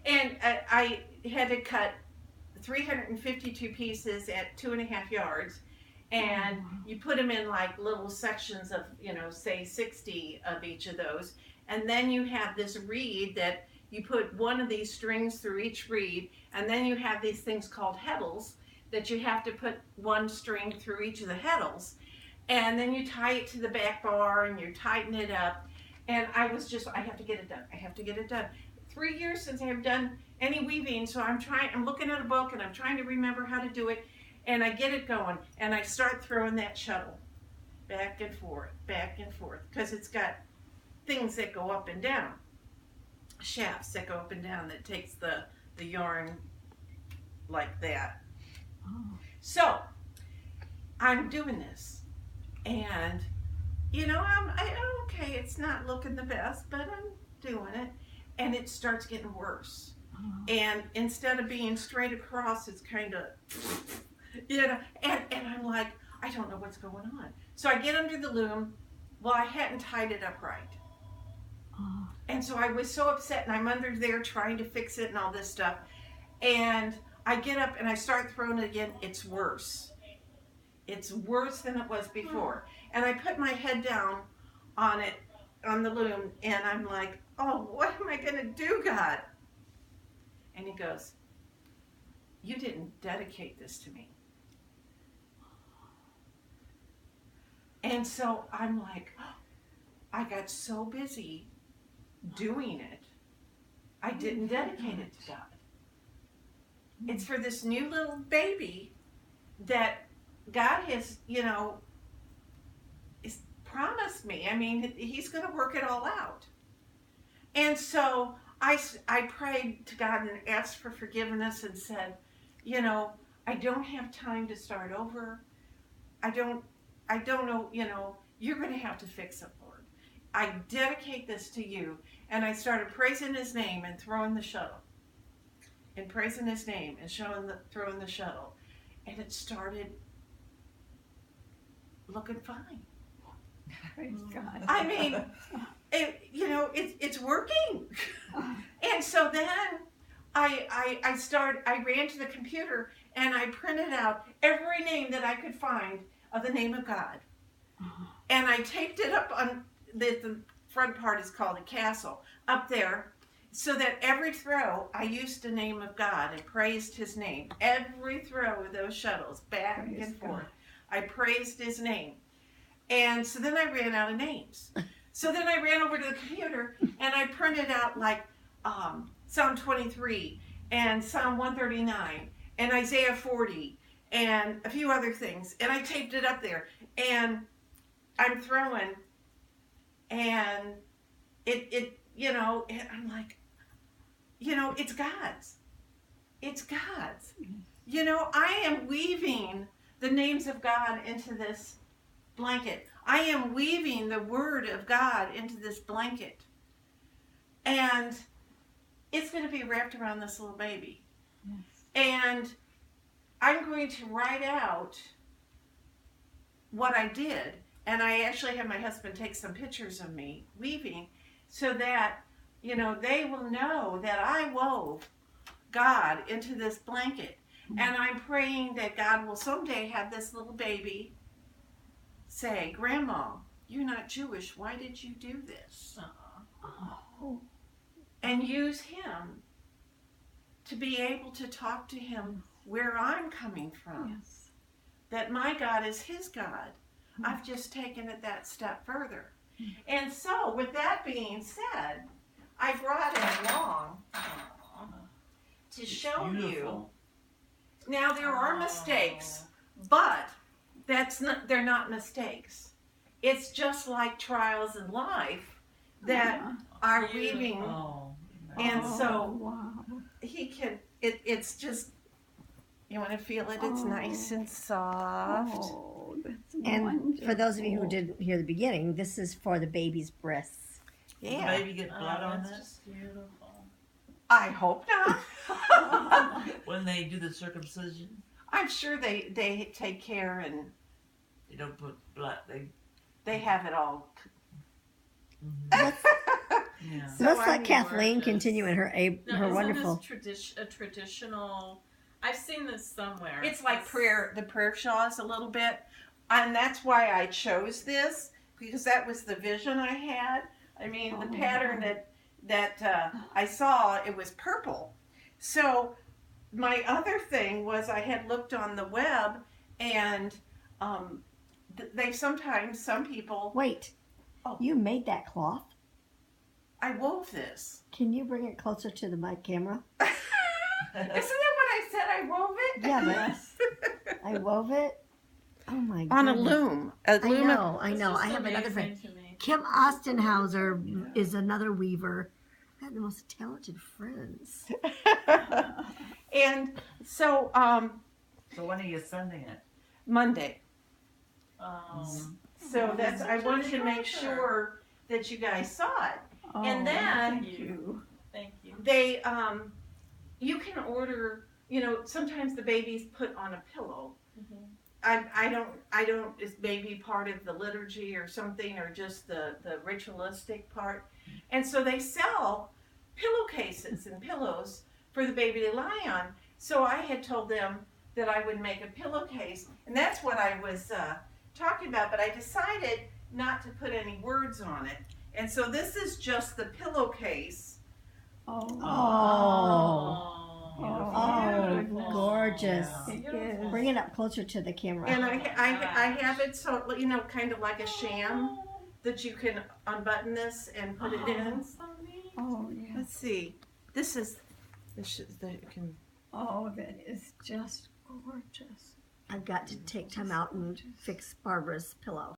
And I had to cut 352 pieces at 2.5 yards, and you put them in like little sections of, say 60 of each of those. And then you have this reed that you put one of these strings through each reed, and then you have these things called heddles that you have to put one string through each of the heddles. And then you tie it to the back bar and you tighten it up. And I have to get it done. I have to get it done. 3 years since I have done any weaving, so I'm looking at a book and I'm trying to remember how to do it. And I get it going and I start throwing that shuttle back and forth, because it's got things that go up and down, shafts that go up and down that takes the yarn like that. Oh. So I'm doing this, and I'm okay. It's not looking the best, but I'm doing it, and it starts getting worse. Oh. And instead of being straight across, it's kind of, and I'm like, I don't know what's going on. So I get under the loom. Well, I hadn't tied it up right. Oh. And so I was so upset, and I'm under there trying to fix it and all this stuff. And I get up and I start throwing it again. It's worse. It's worse than it was before. And I put my head down on it, on the loom, and I'm like, oh, what am I going to do, God? And he goes, you didn't dedicate this to me. And so I'm like, oh, I got so busy doing it, I didn't dedicate it to God. It's for this new little baby that God has, is promised me. I mean, he's going to work it all out. And so I prayed to God and asked for forgiveness and said, I don't have time to start over. I don't know, you're going to have to fix it, Lord. I dedicate this to you. And I started praising his name and throwing the shuttle. And praising his name and throwing the shuttle. And it started looking fine. Praise God. I mean, it's working. And so then I ran to the computer and I printed out every name that I could find of the name of God. And I taped it up on the front part is called a castle up there, so that every throw I used the name of God and praised his name. Every throw of those shuttles back and forth, I praised his name. And so then I ran out of names. So then I ran over to the computer and I printed out like Psalm 23 and Psalm 139 and Isaiah 40 and a few other things, and I taped it up there. And I'm throwing, and I'm like, it's God's. It's God's. I am weaving the names of God into this blanket. I am weaving the word of God into this blanket. And it's going to be wrapped around this little baby. Yes. And I'm going to write out what I did. And I actually had my husband take some pictures of me weaving so that, they will know that I wove God into this blanket. Mm-hmm. And I'm praying that God will someday have this little baby say, Grandma, you're not Jewish. Why did you do this? Oh. And use him to be able to talk to him where I'm coming from. Yes. That my God is his God. I've just taken it that step further. And so, with that being said, I brought it along to show you. Now, there are mistakes, but they're not mistakes. It's just like trials in life that are weaving. And so, it's just, you want to feel it? It's nice and soft. Oh, that's And wonderful. for those of you who didn't hear the beginning, this is for the baby's breasts. Does the baby get blood on this? Beautiful. I hope not. When they do the circumcision, I'm sure they take care and they don't put blood. they have it all. Yeah. So Let's I'm let Kathleen gorgeous. continue in her Now, her isn't wonderful. this a traditional? I've seen this somewhere. It's like the prayer shawls a little bit, and that's why I chose this, because that was the vision I had. I mean, the pattern that I saw, it was purple. So my other thing was I had looked on the web, and they sometimes, some people, Wait, Oh. you made that cloth? I wove this. Can you bring it closer to the mic camera? Isn't that what I said? I wove it? Yeah, but I wove it. Oh my god! On a loom. I know. I have another thing. friend. Kim Ostenhauser is another weaver. I have the most talented friends. And so So when are you sending it? Monday. Oh. So that's I wanted to make sure that you guys saw it. Oh, And then- thank you. Thank you. They you can order, sometimes the baby's put on a pillow. Mhm. I don't is maybe part of the liturgy or something, or just the ritualistic part. And so they sell pillowcases and pillows for the baby to lie on. So I had told them that I would make a pillowcase, and that's what I was talking about, but I decided not to put any words on it. And so this is just the pillowcase. Oh, Oh, Beautiful. gorgeous. Beautiful. Bring it up closer to the camera. And I have it so, kind of like a sham that you can unbutton this and put it in. That's so neat. Oh, yeah. Let's see. This is that you can. Oh, that is just gorgeous. I've got to take time out and fix Barbara's pillow.